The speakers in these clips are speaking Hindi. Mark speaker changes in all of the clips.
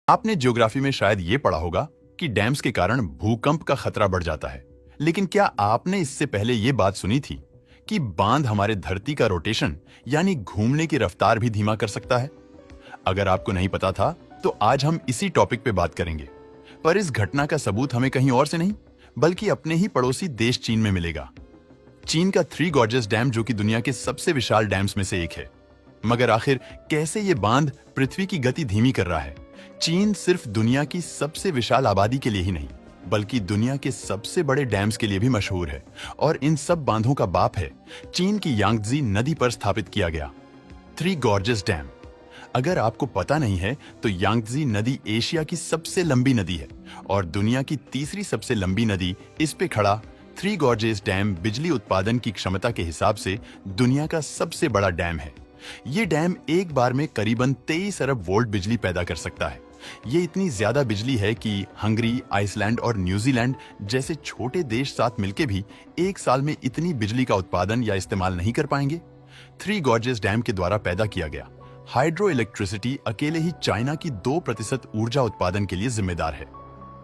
Speaker 1: आपने ज्योग्राफी में शायद ये पढ़ा होगा कि डैम्स के कारण भूकंप का खतरा बढ़ जाता है। लेकिन क्या आपने इससे पहले ये बात सुनी थी कि बांध हमारे धरती का रोटेशन यानी घूमने की रफ्तार भी धीमा कर सकता है? अगर आपको नहीं पता था तो आज हम इसी टॉपिक पे बात करेंगे। पर इस घटना का सबूत हमें कहीं और से नहीं बल्कि अपने ही पड़ोसी देश चीन में मिलेगा। चीन का थ्री गॉर्जेस डैम जो कि दुनिया के सबसे विशाल डैम्स में से एक है। मगर आखिर कैसे ये बांध पृथ्वी की गति धीमी कर रहा है? चीन सिर्फ दुनिया की सबसे विशाल आबादी के लिए ही नहीं बल्कि दुनिया के सबसे बड़े डैम्स के लिए भी मशहूर है और इन सब बांधों का बाप है चीन की यांगत्जी नदी पर स्थापित किया गया थ्री गॉर्जेस डैम। अगर आपको पता नहीं है तो यांगत्जी नदी एशिया की सबसे लंबी नदी है और दुनिया की तीसरी सबसे लंबी नदी। इस पे खड़ा थ्री गॉर्जेस डैम बिजली उत्पादन की क्षमता के हिसाब से दुनिया का सबसे बड़ा डैम है। ये डैम एक बार में करीबन 23 अरब वोल्ट बिजली पैदा कर सकता है। ये इतनी ज्यादा बिजली है कि हंगरी, आइसलैंड और न्यूजीलैंड जैसे छोटे देश साथ मिलके भी एक साल में इतनी बिजली का उत्पादन या इस्तेमाल नहीं कर पाएंगे। थ्री गॉर्जेस डैम के द्वारा पैदा किया गया हाइड्रो इलेक्ट्रिसिटी अकेले ही चाइना की 2% ऊर्जा उत्पादन के लिए जिम्मेदार है।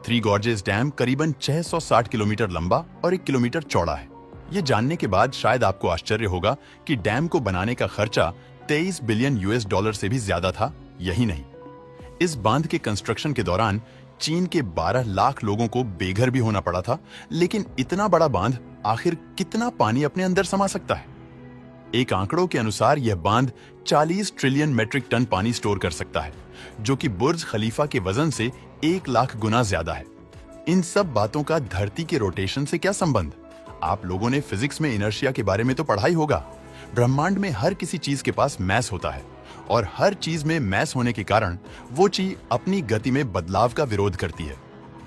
Speaker 1: थ्री गॉर्जेस डैम करीबन 660 किलोमीटर लंबा और 1 किलोमीटर चौड़ा है। ये जानने के बाद शायद आपको आश्चर्य होगा कि डैम को बनाने का खर्चा 23 बिलियन यूएस डॉलर से भी ज्यादा था। यही नहीं, इस बांध के कंस्ट्रक्शन के दौरान चीन के 12 लाख लोगों को बेघर भी होना पड़ा था। लेकिन इतना बड़ा बांध आखिर कितना पानी अपने अंदर समा सकता है? एक आंकड़ों के अनुसार यह बांध 40 ट्रिलियन मेट्रिक टन पानी स्टोर कर सकता है, जो कि बुर्ज खलीफा के वजन से 1 लाख गुना ज्यादा है। इन सब बातों का धरती के रोटेशन से क्या संबंध? आप लोगों ने फिजिक्स में इनर्शिया के बारे में तो पढ़ा ही होगा। ब्रह्मांड में हर किसी चीज के पास मैस होता है और हर चीज में मैस होने के कारण वो चीज अपनी गति में बदलाव का विरोध करती है।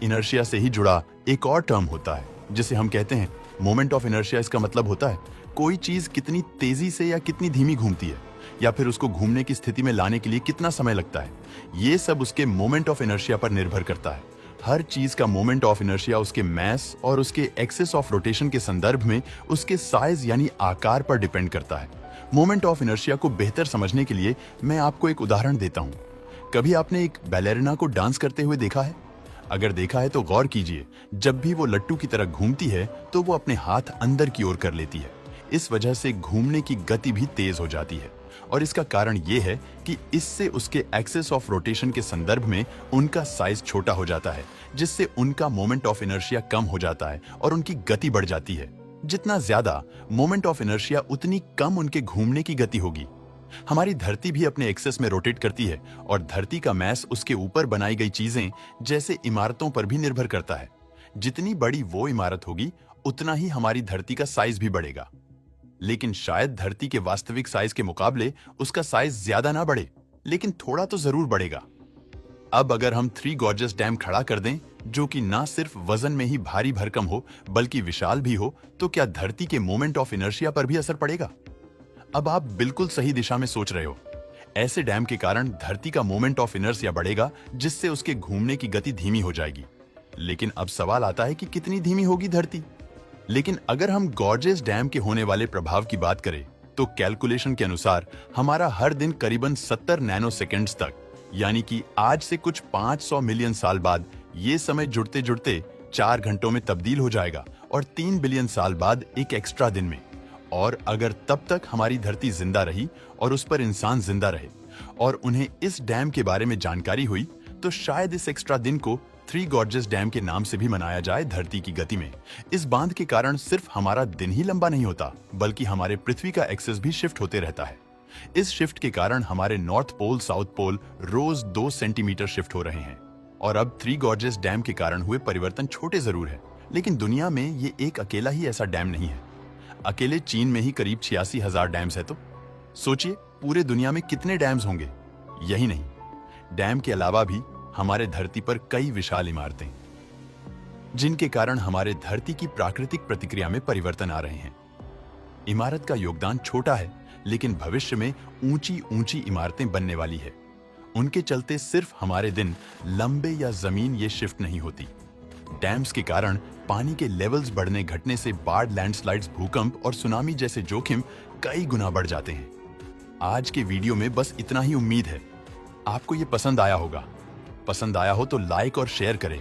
Speaker 1: इनर्शिया से ही जुड़ा एक और टर्म होता है जिसे हम कहते हैं मोमेंट ऑफ इनर्शिया। इसका मतलब होता है कोई चीज कितनी तेजी से या कितनी धीमी घूमती है या फिर उसको घूमने की स्थिति में लाने के लिए कितना समय लगता है। ये सब उसके मोमेंट ऑफ इनर्शिया पर निर्भर करता है। हर चीज का मोमेंट ऑफ इनर्शिया उसके मैस और उसके एक्सिस ऑफ रोटेशन के संदर्भ में उसके साइज यानी आकार पर डिपेंड करता है। मोमेंट ऑफ इनर्शिया को बेहतर समझने के लिए मैं आपको एक उदाहरण देता हूं। कभी आपने एक बैलेरिना को डांस करते हुए देखा है? अगर देखा है तो गौर कीजिए, जब भी वो लट्टू की तरह घूमती है तो वो अपने हाथ अंदर की ओर कर लेती है। इस वजह से घूमने की गति भी तेज हो जाती है और इसका कारण ये है कि इससे उसके एक्सिस ऑफ रोटेशन के संदर्भ में उनका साइज छोटा हो जाता है, जिससे उनका मोमेंट ऑफ इनर्शिया कम हो जाता है और उनकी गति बढ़ जाती है। जितना ज्यादा मोमेंट ऑफ इनर्शिया उतनी कम उनके घूमने की गति होगी। हमारी धरती भी अपने एक्सेस में रोटेट करती है और धरती का मैस उसके ऊपर बनाई गई चीजें जैसे इमारतों पर भी निर्भर करता है। जितनी बड़ी वो इमारत होगी उतना ही हमारी धरती का साइज भी बढ़ेगा। लेकिन शायद धरती के वास्तविक साइज के मुकाबले उसका साइज ज्यादा ना बढ़े, लेकिन थोड़ा तो जरूर बढ़ेगा। अब अगर हम थ्री गॉर्जेस डैम खड़ा कर दें जो कि ना सिर्फ वजन में ही भारी भरकम हो बल्कि विशाल भी हो, तो क्या धरती के मोमेंट ऑफ इनर्शिया पर भी असर पड़ेगा? अब आप बिल्कुल सही दिशा में सोच रहे हो। ऐसे डैम के कारण धरती का मोमेंट ऑफ इनर्शिया बढ़ेगा जिससे उसके घूमने की गति धीमी हो जाएगी। लेकिन अब सवाल आता है कि कितनी धीमी होगी धरती? लेकिन अगर हम गॉर्जेस डैम के होने वाले प्रभाव की बात करें तो कैलकुलेशन के अनुसार हमारा हर दिन करीबन 70 नैनो सेकेंड्स तक, यानी कि आज से कुछ 500 मिलियन साल बाद ये समय जुड़ते जुड़ते 4 घंटों में तब्दील हो जाएगा और 3 बिलियन साल बाद एक एक्स्ट्रा दिन में। और अगर तब तक हमारी धरती जिंदा रही और उस पर इंसान जिंदा रहे और उन्हें इस डैम के बारे में जानकारी हुई तो शायद इस एक्स्ट्रा दिन को थ्री गॉर्जेस डैम के नाम से भी मनाया जाए धरती की गति में। इस बांध के कारण सिर्फ हमारा दिन ही लंबा नहीं होता बल्कि हमारे पृथ्वी का एक्सेस भी शिफ्ट होते रहता है। इस शिफ्ट के कारण हमारे नॉर्थ पोल साउथ पोल रोज 2 सेंटीमीटर शिफ्ट हो रहे हैं। और अब थ्री गॉर्जेस डैम के कारण हुए परिवर्तन छोटे जरूर है, लेकिन दुनिया में ये एक अकेला ही ऐसा डैम नहीं है। अकेले चीन में ही करीब 86,000 डैम्स है। तो सोचिए पूरे दुनिया में कितने डैम्स होंगे। यही नहीं, डैम के अलावा भी हमारे धरती पर कई विशाल इमारतें जिनके कारण हमारे धरती की प्राकृतिक प्रतिक्रिया में परिवर्तन आ रहे हैं। इमारत का योगदान छोटा है लेकिन भविष्य में ऊंची ऊंची इमारतें बनने वाली है। उनके चलते सिर्फ हमारे दिन लंबे या जमीन ये शिफ्ट नहीं होती। डैम्स के कारण पानी के लेवल्स बढ़ने घटने से बाढ़, लैंडस्लाइड्स, भूकंप और सुनामी जैसे जोखिम कई गुना बढ़ जाते हैं। आज के वीडियो में बस इतना ही। उम्मीद है आपको ये पसंद आया होगा। पसंद आया हो तो लाइक और शेयर करें